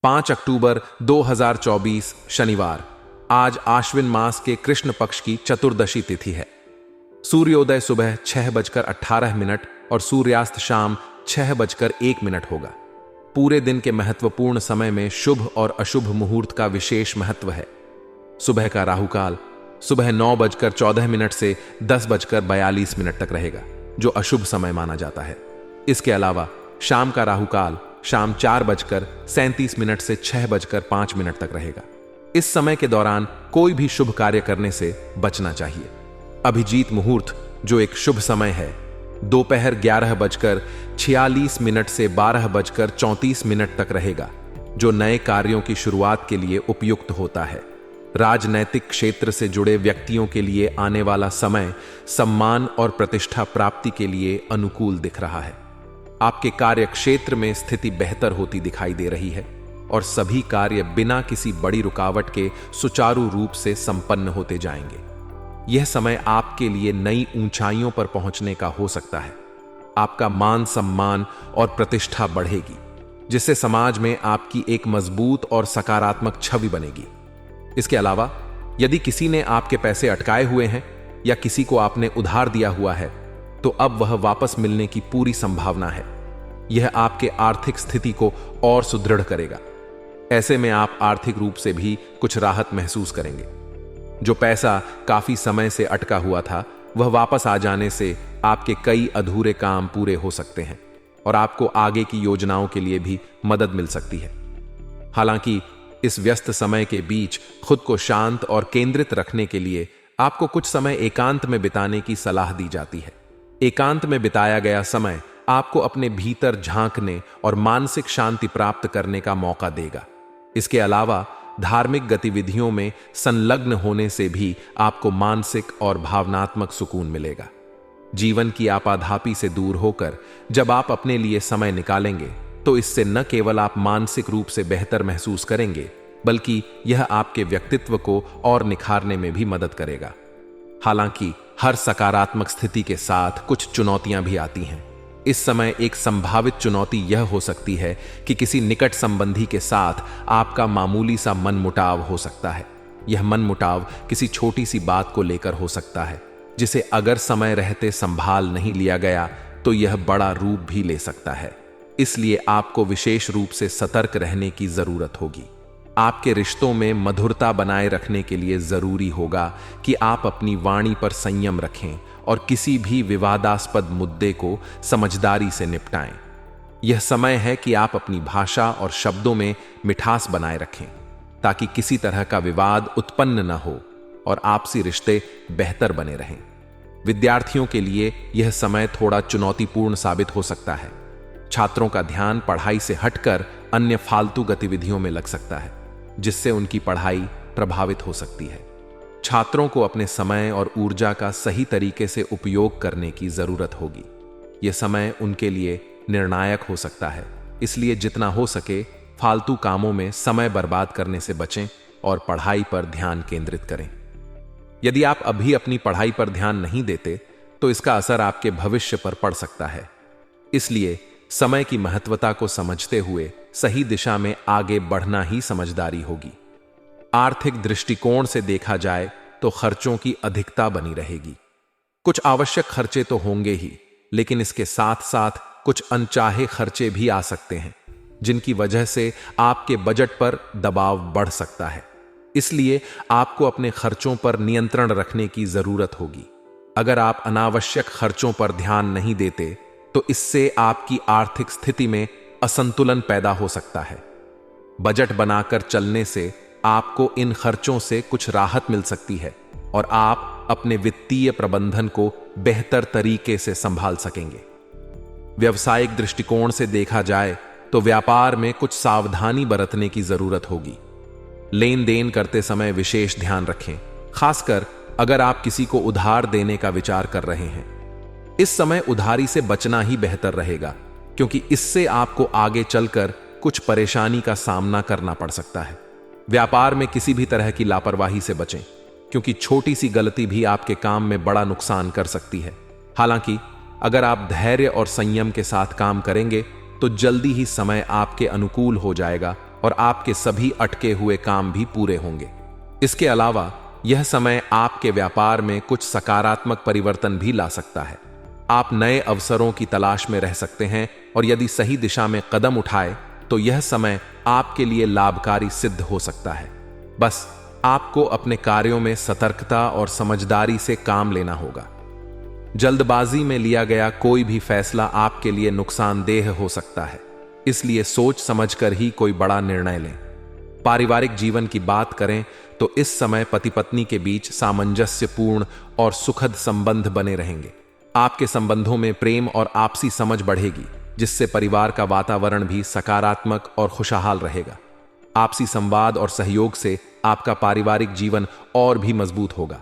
5 अक्टूबर 2024 शनिवार। आज आश्विन मास के कृष्ण पक्ष की चतुर्दशी तिथि है। सूर्योदय सुबह 6:18 और सूर्यास्त शाम 6:01 होगा। पूरे दिन के महत्वपूर्ण समय में शुभ और अशुभ मुहूर्त का विशेष महत्व है। सुबह का राहुकाल सुबह 9:14 से 10:42 तक रहेगा, जो अशुभ समय माना जाता है। इसके अलावा शाम का राहुकाल शाम 4:37 से 6:05 तक रहेगा। इस समय के दौरान कोई भी शुभ कार्य करने से बचना चाहिए। अभिजीत मुहूर्त, जो एक शुभ समय है, दोपहर 11:46 से 12:34 तक रहेगा, जो नए कार्यों की शुरुआत के लिए उपयुक्त होता है। राजनैतिक क्षेत्र से जुड़े व्यक्तियों के लिए आने वाला समय सम्मान और प्रतिष्ठा प्राप्ति के लिए अनुकूल दिख रहा है। आपके कार्य क्षेत्र में स्थिति बेहतर होती दिखाई दे रही है और सभी कार्य बिना किसी बड़ी रुकावट के सुचारू रूप से संपन्न होते जाएंगे। यह समय आपके लिए नई ऊंचाइयों पर पहुंचने का हो सकता है। आपका मान सम्मान और प्रतिष्ठा बढ़ेगी, जिससे समाज में आपकी एक मजबूत और सकारात्मक छवि बनेगी। इसके अलावा यदि किसी ने आपके पैसे अटकाए हुए हैं या किसी को आपने उधार दिया हुआ है, तो अब वह वापस मिलने की पूरी संभावना है। यह आपके आर्थिक स्थिति को और सुदृढ़ करेगा। ऐसे में आप आर्थिक रूप से भी कुछ राहत महसूस करेंगे। जो पैसा काफी समय से अटका हुआ था, वह वापस आ जाने से आपके कई अधूरे काम पूरे हो सकते हैं और आपको आगे की योजनाओं के लिए भी मदद मिल सकती है। हालांकि इस व्यस्त समय के बीच खुद को शांत और केंद्रित रखने के लिए आपको कुछ समय एकांत में बिताने की सलाह दी जाती है। एकांत में बिताया गया समय आपको अपने भीतर झांकने और मानसिक शांति प्राप्त करने का मौका देगा। इसके अलावा धार्मिक गतिविधियों में संलग्न होने से भी आपको मानसिक और भावनात्मक सुकून मिलेगा। जीवन की आपाधापी से दूर होकर जब आप अपने लिए समय निकालेंगे, तो इससे न केवल आप मानसिक रूप से बेहतर महसूस करेंगे, बल्कि यह आपके व्यक्तित्व को और निखारने में भी मदद करेगा। हालांकि हर सकारात्मक स्थिति के साथ कुछ चुनौतियां भी आती हैं। इस समय एक संभावित चुनौती यह हो सकती है कि किसी निकट संबंधी के साथ आपका मामूली सा मनमुटाव हो सकता है। यह मनमुटाव किसी छोटी सी बात को लेकर हो सकता है, जिसे अगर समय रहते संभाल नहीं लिया गया तो यह बड़ा रूप भी ले सकता है। इसलिए आपको विशेष रूप से सतर्क रहने की जरूरत होगी। आपके रिश्तों में मधुरता बनाए रखने के लिए जरूरी होगा कि आप अपनी वाणी पर संयम रखें और किसी भी विवादास्पद मुद्दे को समझदारी से निपटाएं। यह समय है कि आप अपनी भाषा और शब्दों में मिठास बनाए रखें, ताकि किसी तरह का विवाद उत्पन्न न हो और आपसी रिश्ते बेहतर बने रहें। विद्यार्थियों के लिए यह समय थोड़ा चुनौतीपूर्ण साबित हो सकता है। छात्रों का ध्यान पढ़ाई से हटकर अन्य फालतू गतिविधियों में लग सकता है, जिससे उनकी पढ़ाई प्रभावित हो सकती है। छात्रों को अपने समय और ऊर्जा का सही तरीके से उपयोग करने की जरूरत होगी। यह समय उनके लिए निर्णायक हो सकता है, इसलिए जितना हो सके फालतू कामों में समय बर्बाद करने से बचें और पढ़ाई पर ध्यान केंद्रित करें। यदि आप अभी अपनी पढ़ाई पर ध्यान नहीं देते, तो इसका असर आपके भविष्य पर पड़ सकता है। इसलिए समय की महत्वता को समझते हुए सही दिशा में आगे बढ़ना ही समझदारी होगी। आर्थिक दृष्टिकोण से देखा जाए तो खर्चों की अधिकता बनी रहेगी। कुछ आवश्यक खर्चे तो होंगे ही, लेकिन इसके साथ साथ कुछ अनचाहे खर्चे भी आ सकते हैं, जिनकी वजह से आपके बजट पर दबाव बढ़ सकता है। इसलिए आपको अपने खर्चों पर नियंत्रण रखने की जरूरत होगी। अगर आप अनावश्यक खर्चों पर ध्यान नहीं देते, तो इससे आपकी आर्थिक स्थिति में असंतुलन पैदा हो सकता है। बजट बनाकर चलने से आपको इन खर्चों से कुछ राहत मिल सकती है और आप अपने वित्तीय प्रबंधन को बेहतर तरीके से संभाल सकेंगे। व्यावसायिक दृष्टिकोण से देखा जाए तो व्यापार में कुछ सावधानी बरतने की जरूरत होगी। लेन देन करते समय विशेष ध्यान रखें, खासकर अगर आप किसी को उधार देने का विचार कर रहे हैं। इस समय उधारी से बचना ही बेहतर रहेगा, क्योंकि इससे आपको आगे चलकर कुछ परेशानी का सामना करना पड़ सकता है। व्यापार में किसी भी तरह की लापरवाही से बचें, क्योंकि छोटी सी गलती भी आपके काम में बड़ा नुकसान कर सकती है। हालांकि अगर आप धैर्य और संयम के साथ काम करेंगे, तो जल्दी ही समय आपके अनुकूल हो जाएगा और आपके सभी अटके हुए काम भी पूरे होंगे। इसके अलावा यह समय आपके व्यापार में कुछ सकारात्मक परिवर्तन भी ला सकता है। आप नए अवसरों की तलाश में रह सकते हैं और यदि सही दिशा में कदम उठाए तो यह समय आपके लिए लाभकारी सिद्ध हो सकता है। बस आपको अपने कार्यों में सतर्कता और समझदारी से काम लेना होगा। जल्दबाजी में लिया गया कोई भी फैसला आपके लिए नुकसानदेह हो सकता है, इसलिए सोच समझकर ही कोई बड़ा निर्णय लें। पारिवारिक जीवन की बात करें तो इस समय पति पत्नी के बीच सामंजस्यपूर्ण और सुखद संबंध बने रहेंगे। आपके संबंधों में प्रेम और आपसी समझ बढ़ेगी, जिससे परिवार का वातावरण भी सकारात्मक और खुशहाल रहेगा। आपसी संवाद और सहयोग से आपका पारिवारिक जीवन और भी मजबूत होगा।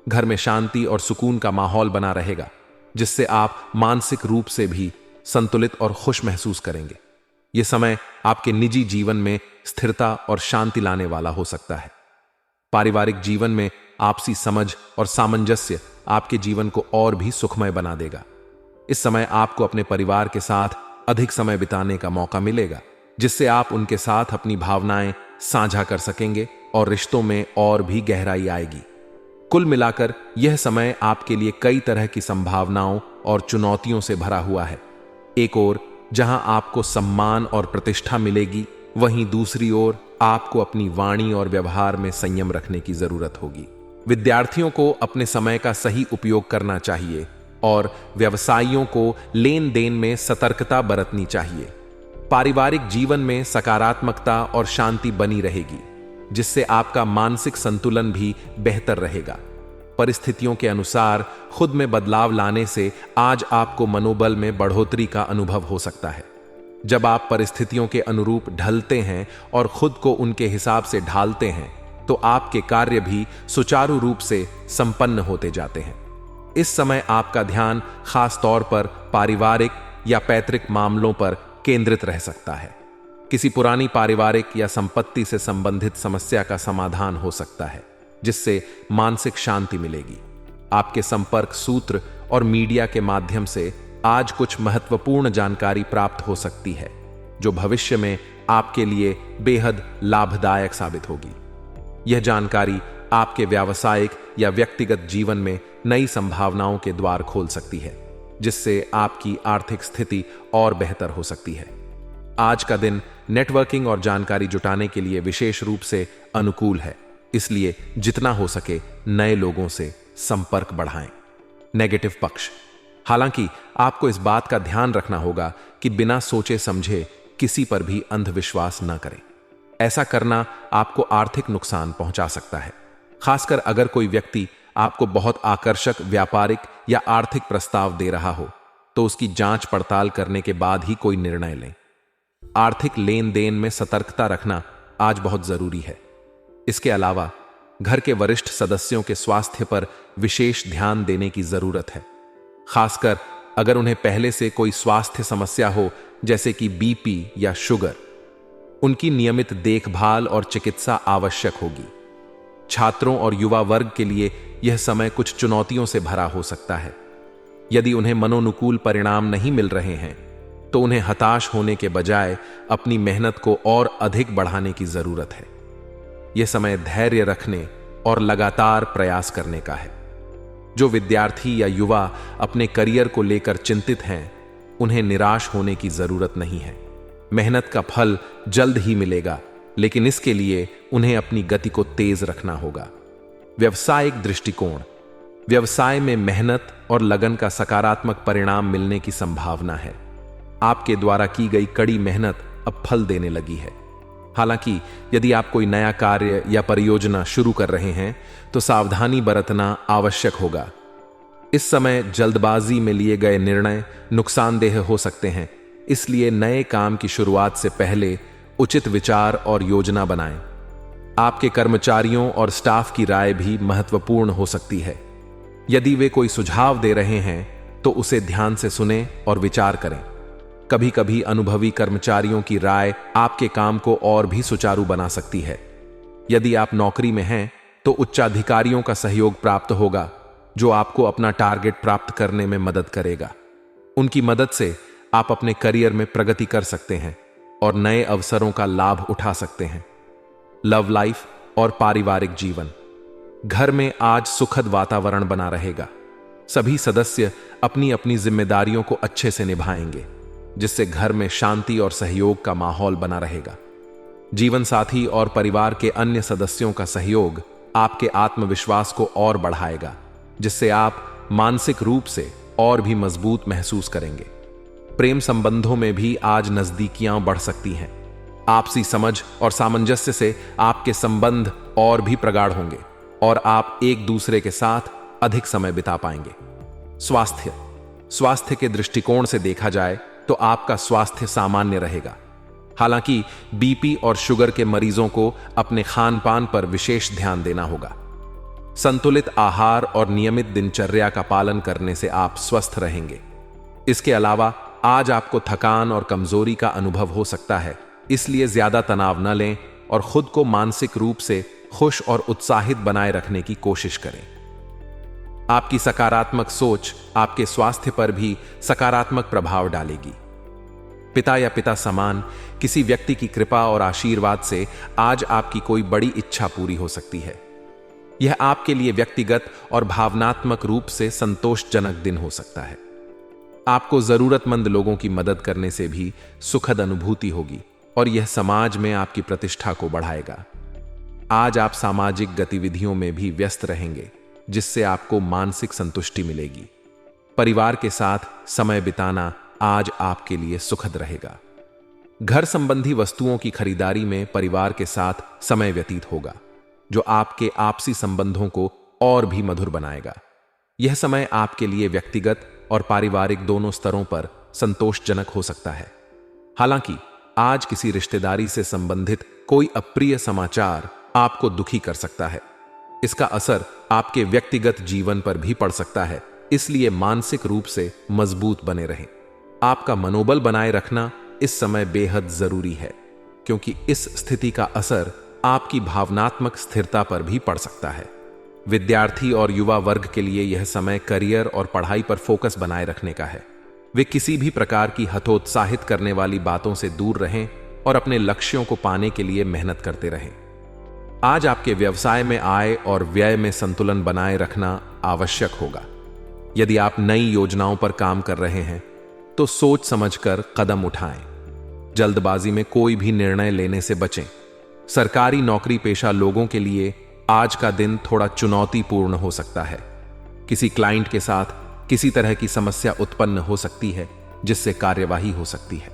घर में शांति और सुकून का माहौल बना रहेगा, जिससे आप मानसिक रूप से भी संतुलित और खुश महसूस करेंगे। यह समय आपके निजी जीवन में स्थिरता और शांति लाने वाला हो सकता है। पारिवारिक जीवन में आपसी समझ और सामंजस्य आपके जीवन को और भी सुखमय बना देगा। इस समय आपको अपने परिवार के साथ अधिक समय बिताने का मौका मिलेगा, जिससे आप उनके साथ अपनी भावनाएं साझा कर सकेंगे और रिश्तों में और भी गहराई आएगी। कुल मिलाकर यह समय आपके लिए कई तरह की संभावनाओं और चुनौतियों से भरा हुआ है। एक ओर जहां आपको सम्मान और प्रतिष्ठा मिलेगी, वहीं दूसरी ओर आपको अपनी वाणी और व्यवहार में संयम रखने की जरूरत होगी। विद्यार्थियों को अपने समय का सही उपयोग करना चाहिए और व्यवसायियों को लेन देन में सतर्कता बरतनी चाहिए। पारिवारिक जीवन में सकारात्मकता और शांति बनी रहेगी, जिससे आपका मानसिक संतुलन भी बेहतर रहेगा। परिस्थितियों के अनुसार खुद में बदलाव लाने से आज आपको मनोबल में बढ़ोतरी का अनुभव हो सकता है। जब आप परिस्थितियों के अनुरूप ढलते हैं और खुद को उनके हिसाब से ढालते हैं, तो आपके कार्य भी सुचारू रूप से संपन्न होते जाते हैं। इस समय आपका ध्यान खास तौर पर पारिवारिक या पैतृक मामलों पर केंद्रित रह सकता है। किसी पुरानी पारिवारिक या संपत्ति से संबंधित समस्या का समाधान हो सकता है, जिससे मानसिक शांति मिलेगी। आपके संपर्क सूत्र और मीडिया के माध्यम से आज कुछ महत्वपूर्ण जानकारी प्राप्त हो सकती है, जो भविष्य में आपके लिए बेहद लाभदायक साबित होगी। यह जानकारी आपके व्यावसायिक या व्यक्तिगत जीवन में नई संभावनाओं के द्वार खोल सकती है, जिससे आपकी आर्थिक स्थिति और बेहतर हो सकती है। आज का दिन नेटवर्किंग और जानकारी जुटाने के लिए विशेष रूप से अनुकूल है, इसलिए जितना हो सके नए लोगों से संपर्क बढ़ाएं। नेगेटिव पक्ष: हालांकि आपको इस बात का ध्यान रखना होगा कि बिना सोचे समझे किसी पर भी अंधविश्वास न करें। ऐसा करना आपको आर्थिक नुकसान पहुंचा सकता है, खासकर अगर कोई व्यक्ति आपको बहुत आकर्षक व्यापारिक या आर्थिक प्रस्ताव दे रहा हो, तो उसकी जांच पड़ताल करने के बाद ही कोई निर्णय लें। आर्थिक लेन देन में सतर्कता रखना आज बहुत जरूरी है। इसके अलावा घर के वरिष्ठ सदस्यों के स्वास्थ्य पर विशेष ध्यान देने की जरूरत है, खासकर अगर उन्हें पहले से कोई स्वास्थ्य समस्या हो, जैसे कि बीपी या शुगर। उनकी नियमित देखभाल और चिकित्सा आवश्यक होगी। छात्रों और युवा वर्ग के लिए यह समय कुछ चुनौतियों से भरा हो सकता है। यदि उन्हें मनोनुकूल परिणाम नहीं मिल रहे हैं, तो उन्हें हताश होने के बजाय अपनी मेहनत को और अधिक बढ़ाने की जरूरत है। यह समय धैर्य रखने और लगातार प्रयास करने का है। जो विद्यार्थी या युवा अपने करियर को लेकर चिंतित हैं, उन्हें निराश होने की जरूरत नहीं है। मेहनत का फल जल्द ही मिलेगा, लेकिन इसके लिए उन्हें अपनी गति को तेज रखना होगा। व्यवसायिक दृष्टिकोण: व्यवसाय में मेहनत और लगन का सकारात्मक परिणाम मिलने की संभावना है। आपके द्वारा की गई कड़ी मेहनत अब फल देने लगी है। हालांकि यदि आप कोई नया कार्य या परियोजना शुरू कर रहे हैं, तो सावधानी बरतना आवश्यक होगा। इस समय जल्दबाजी में लिए गए निर्णय नुकसानदेह हो सकते हैं, इसलिए नए काम की शुरुआत से पहले उचित विचार और योजना बनाएं। आपके कर्मचारियों और स्टाफ की राय भी महत्वपूर्ण हो सकती है। यदि वे कोई सुझाव दे रहे हैं, तो उसे ध्यान से सुनें और विचार करें। कभी कभी अनुभवी कर्मचारियों की राय आपके काम को और भी सुचारू बना सकती है। यदि आप नौकरी में हैं, तो उच्चाधिकारियों का सहयोग प्राप्त होगा, जो आपको अपना टारगेट प्राप्त करने में मदद करेगा। उनकी मदद से आप अपने करियर में प्रगति कर सकते हैं। और नए अवसरों का लाभ उठा सकते हैं। लव लाइफ और पारिवारिक जीवन। घर में आज सुखद वातावरण बना रहेगा। सभी सदस्य अपनी अपनी जिम्मेदारियों को अच्छे से निभाएंगे, जिससे घर में शांति और सहयोग का माहौल बना रहेगा। जीवन साथी और परिवार के अन्य सदस्यों का सहयोग आपके आत्मविश्वास को और बढ़ाएगा, जिससे आप मानसिक रूप से और भी मजबूत महसूस करेंगे। प्रेम संबंधों में भी आज नजदीकियां बढ़ सकती हैं। आपसी समझ और सामंजस्य से आपके संबंध और भी प्रगाढ़ होंगे और आप एक दूसरे के साथ अधिक समय बिता पाएंगे। स्वास्थ्य के दृष्टिकोण से देखा जाए तो आपका स्वास्थ्य सामान्य रहेगा। हालांकि बीपी और शुगर के मरीजों को अपने खान पान पर विशेष ध्यान देना होगा। संतुलित आहार और नियमित दिनचर्या का पालन करने से आप स्वस्थ रहेंगे। इसके अलावा आज आपको थकान और कमजोरी का अनुभव हो सकता है, इसलिए ज्यादा तनाव न लें और खुद को मानसिक रूप से खुश और उत्साहित बनाए रखने की कोशिश करें। आपकी सकारात्मक सोच आपके स्वास्थ्य पर भी सकारात्मक प्रभाव डालेगी। पिता या पिता समान किसी व्यक्ति की कृपा और आशीर्वाद से आज आपकी कोई बड़ी इच्छा पूरी हो सकती है। यह आपके लिए व्यक्तिगत और भावनात्मक रूप से संतोषजनक दिन हो सकता है। आपको जरूरतमंद लोगों की मदद करने से भी सुखद अनुभूति होगी और यह समाज में आपकी प्रतिष्ठा को बढ़ाएगा। आज आप सामाजिक गतिविधियों में भी व्यस्त रहेंगे, जिससे आपको मानसिक संतुष्टि मिलेगी। परिवार के साथ समय बिताना आज आपके लिए सुखद रहेगा। घर संबंधी वस्तुओं की खरीदारी में परिवार के साथ समय व्यतीत होगा, जो आपके आपसी संबंधों को और भी मधुर बनाएगा। यह समय आपके लिए व्यक्तिगत और पारिवारिक दोनों स्तरों पर संतोषजनक हो सकता है। हालांकि आज किसी रिश्तेदारी से संबंधित कोई अप्रिय समाचार आपको दुखी कर सकता है। इसका असर आपके व्यक्तिगत जीवन पर भी पड़ सकता है, इसलिए मानसिक रूप से मजबूत बने रहें। आपका मनोबल बनाए रखना इस समय बेहद जरूरी है, क्योंकि इस स्थिति का असर आपकी भावनात्मक स्थिरता पर भी पड़ सकता है। विद्यार्थी और युवा वर्ग के लिए यह समय करियर और पढ़ाई पर फोकस बनाए रखने का है। वे किसी भी प्रकार की हतोत्साहित करने वाली बातों से दूर रहें और अपने लक्ष्यों को पाने के लिए मेहनत करते रहें। आज आपके व्यवसाय में आय और व्यय में संतुलन बनाए रखना आवश्यक होगा। यदि आप नई योजनाओं पर काम कर रहे हैं तो सोच समझकर कदम उठाएं। जल्दबाजी में कोई भी निर्णय लेने से बचें। सरकारी नौकरी पेशा लोगों के लिए आज का दिन थोड़ा चुनौतीपूर्ण हो सकता है। किसी क्लाइंट के साथ किसी तरह की समस्या उत्पन्न हो सकती है, जिससे कार्यवाही हो सकती है।